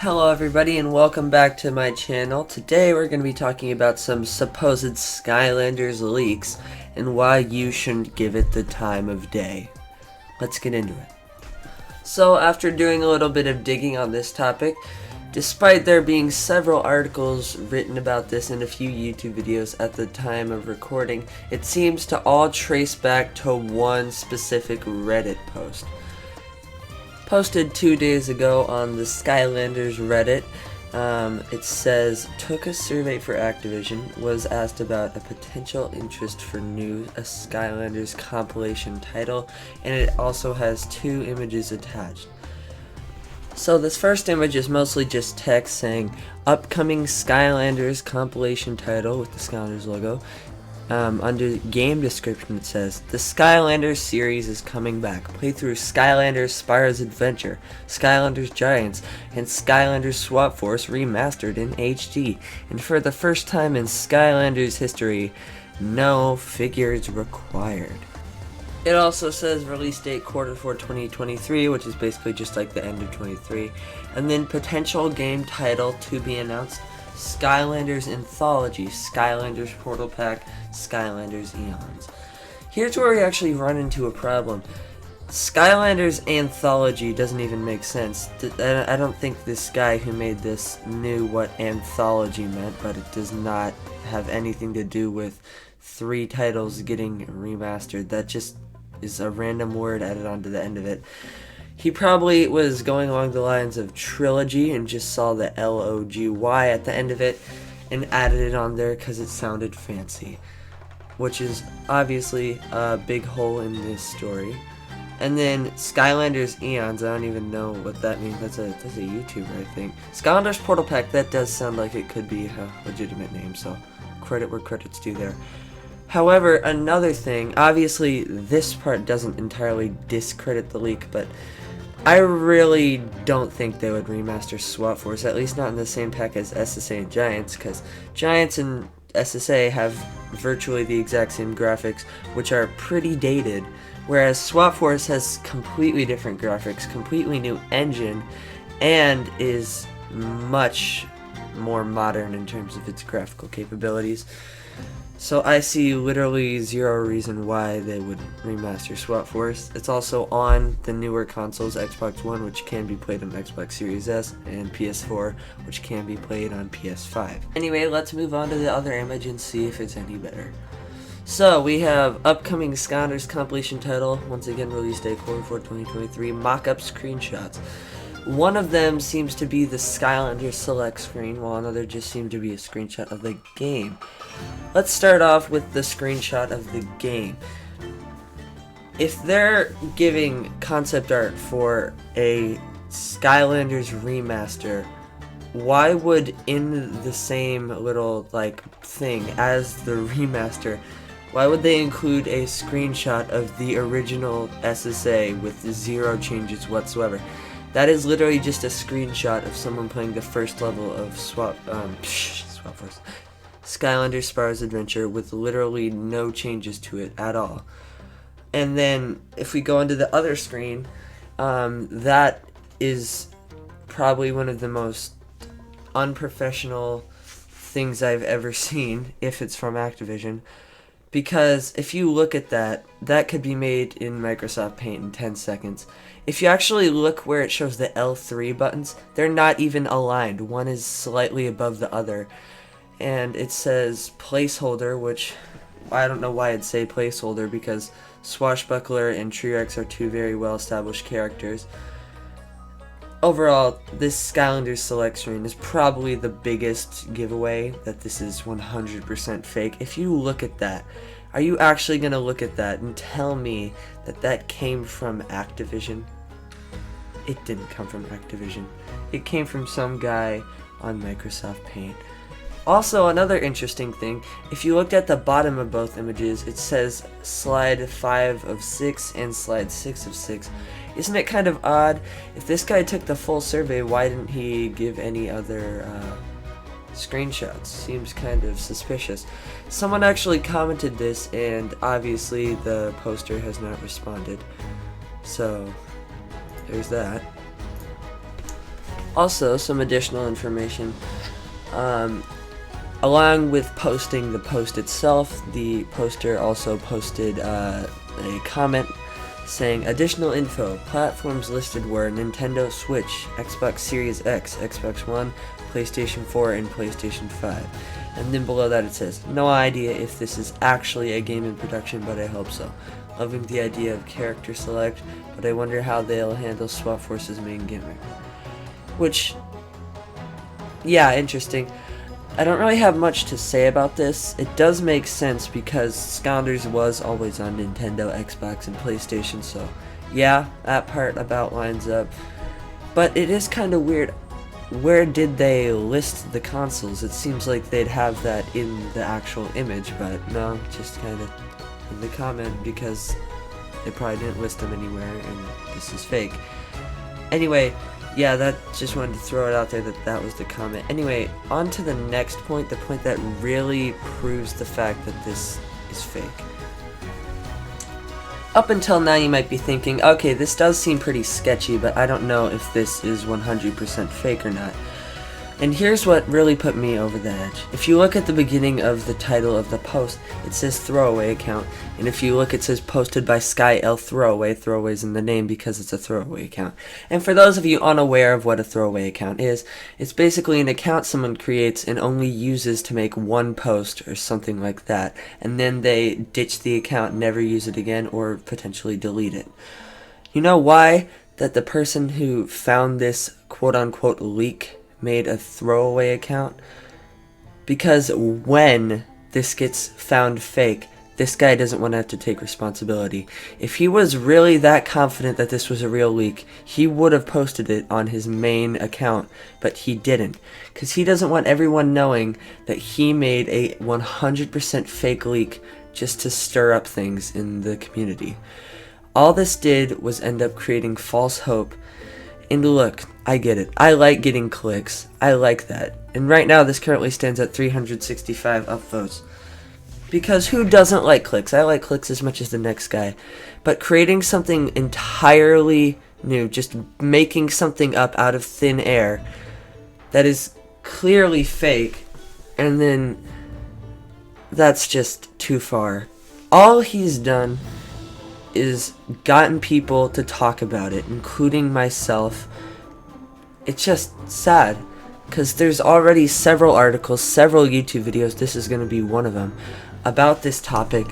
Hello everybody and welcome back to my channel. Today we're going to be talking about some supposed Skylanders leaks and why you shouldn't give it the time of day. Let's get into it. So after doing a little bit of digging on this topic, despite there being several articles written about this and a few YouTube videos at the time of recording, it seems to all trace back to one specific Reddit post. Posted 2 days ago on the Skylanders Reddit. It says, took a survey for Activision, was asked about a potential interest for new Skylanders compilation title, and it also has 2 images attached. So this first image is mostly just text saying, upcoming Skylanders compilation title with the Skylanders logo. Under game description it says, the Skylanders series is coming back. Play through Skylanders Spyro's Adventure, Skylanders Giants, and Skylanders Swap Force remastered in HD. And for the first time in Skylanders history, no figures required. It also says release date Q4 2023, which is basically just like the end of 23. And then potential game title to be announced. Skylanders Anthology, Skylanders Portal Pack, Skylanders Eons. Here's where we actually run into a problem. Skylanders Anthology doesn't even make sense. I don't think this guy who made this knew what anthology meant, but it does not have anything to do with 3 titles getting remastered. That just is a random word added onto the end of it. He probably was going along the lines of trilogy and just saw the L-O-G-Y at the end of it and added it on there because it sounded fancy, which is obviously a big hole in this story. And then Skylanders Eons, I don't even know what that means. That's a YouTuber, I think. Skylanders Portal Pack, that does sound like it could be a legitimate name, so credit where credit's due there. However, another thing, obviously this part doesn't entirely discredit the leak, but I really don't think they would remaster Swap Force, at least not in the same pack as SSA and Giants, because Giants and SSA have virtually the exact same graphics, which are pretty dated, whereas Swap Force has completely different graphics, completely new engine, and is much more modern in terms of its graphical capabilities. So I see literally zero reason why they would remaster Swap Force. It's also on the newer consoles, Xbox One, which can be played on Xbox Series S, and PS4, which can be played on PS5. Anyway, let's move on to the other image and see if it's any better. So we have upcoming Skylanders compilation title, once again release date Q4 2023, mock-up screenshots. One of them seems to be the Skylanders select screen, while another just seemed to be a screenshot of the game. Let's start off with the screenshot of the game. If they're giving concept art for a Skylanders remaster, why would in the same little thing as the remaster, why would they include a screenshot of the original SSA with 0 changes whatsoever? That is literally just a screenshot of someone playing the first level of Swap Force, Skylanders Spyro's Adventure, with literally no changes to it at all. And then if we go into the other screen, that is probably one of the most unprofessional things I've ever seen, if it's from Activision. Because if you look at that, that could be made in Microsoft Paint in 10 seconds. If you actually look where it shows the L3 buttons, they're not even aligned. One is slightly above the other. And it says placeholder, which I don't know why it'd say placeholder, because Swashbuckler and T-Rex are 2 very well established characters. Overall, this Skylanders select screen is probably the biggest giveaway that this is 100% fake. If you look at that, are you actually going to look at that and tell me that that came from Activision? It didn't come from Activision. It came from some guy on Microsoft Paint. Also, another interesting thing, if you looked at the bottom of both images, it says slide 5 of 6 and slide 6 of 6. Isn't it kind of odd? If this guy took the full survey, why didn't he give any other screenshots? Seems kind of suspicious. Someone actually commented this, and obviously the poster has not responded. So, there's that. Also, some additional information. Along with posting the post itself, the poster also posted a comment saying additional info. Platforms listed were Nintendo Switch, Xbox Series X, Xbox One, PlayStation 4, and PlayStation 5. And then below that it says, no idea if this is actually a game in production, but I hope so. Loving the idea of character select, but I wonder how they'll handle Swap Force's main gimmick. Which, yeah, interesting. I don't really have much to say about this. It does make sense because Skylanders was always on Nintendo, Xbox, and PlayStation, so yeah, that part about lines up. But it is kind of weird. Where did they list the consoles? It seems like they'd have that in the actual image, but no, just kind of in the comment because they probably didn't list them anywhere, and this is fake. Anyway, yeah, that just wanted to throw it out there that was the comment. Anyway, on to the next point, the point that really proves the fact that this is fake. Up until now you might be thinking, okay, this does seem pretty sketchy, but I don't know if this is 100% fake or not. And here's what really put me over the edge. If you look at the beginning of the title of the post, it says throwaway account, and if you look it says posted by Sky L throwaway's in the name because it's a throwaway account. And for those of you unaware of what a throwaway account is, it's basically an account someone creates and only uses to make one post or something like that, and then they ditch the account, never use it again, or potentially delete it. You know why that the person who found this quote-unquote leak made a throwaway account? Because when this gets found fake, this guy doesn't want to have to take responsibility. If he was really that confident that this was a real leak, he would have posted it on his main account, but he didn't. Because he doesn't want everyone knowing that he made a 100% fake leak just to stir up things in the community. All this did was end up creating false hope. And look, I get it. I like getting clicks. I like that. And right now this currently stands at 365 upvotes. Because who doesn't like clicks? I like clicks as much as the next guy. But creating something entirely new, just making something up out of thin air that is clearly fake, and then that's just too far. All he's done is gotten people to talk about it, including myself. It's just sad, because there's already several articles, several YouTube videos, this is going to be one of them, about this topic,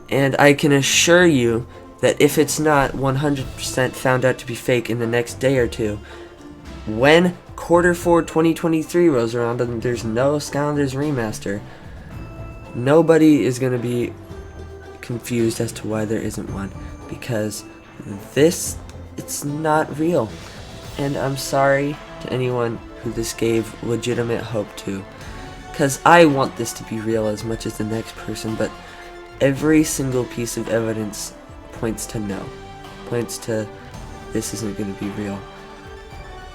and I can assure you that if it's not 100% found out to be fake in the next day or two, when Q4 2023 rolls around and there's no Skylanders Remaster, nobody is going to be confused as to why there isn't one, because it's not real. And I'm sorry to anyone who this gave legitimate hope to, because I want this to be real as much as the next person, but every single piece of evidence points to no, points to this isn't going to be real.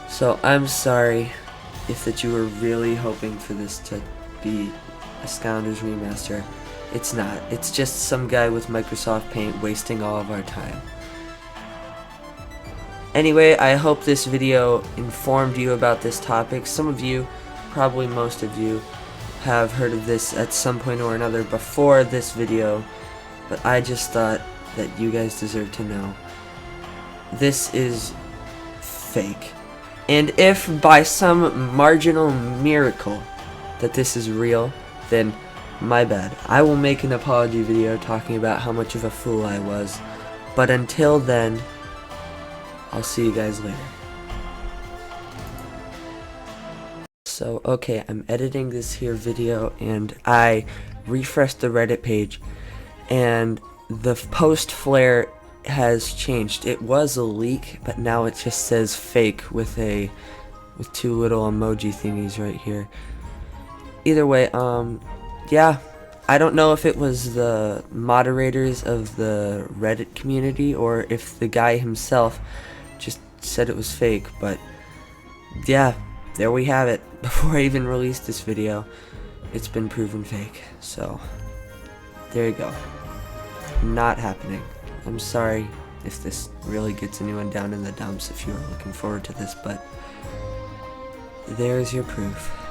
So I'm sorry if that you were really hoping for this to be a Skylanders Remaster. It's not. It's just some guy with Microsoft Paint wasting all of our time. Anyway, I hope this video informed you about this topic. Some of you, probably most of you, have heard of this at some point or another before this video, but I just thought that you guys deserve to know. This is fake. And if by some marginal miracle that this is real, then my bad. I will make an apology video talking about how much of a fool I was. But until then, I'll see you guys later. So, okay, I'm editing this here video and I refreshed the Reddit page and the post flare has changed. It was a leak, but now it just says fake with two little emoji thingies right here. Either way, yeah, I don't know if it was the moderators of the Reddit community or if the guy himself just said it was fake, but yeah, there we have it. Before I even released this video, it's been proven fake, so there you go. Not happening. I'm sorry if this really gets anyone down in the dumps if you are looking forward to this, but There's your proof.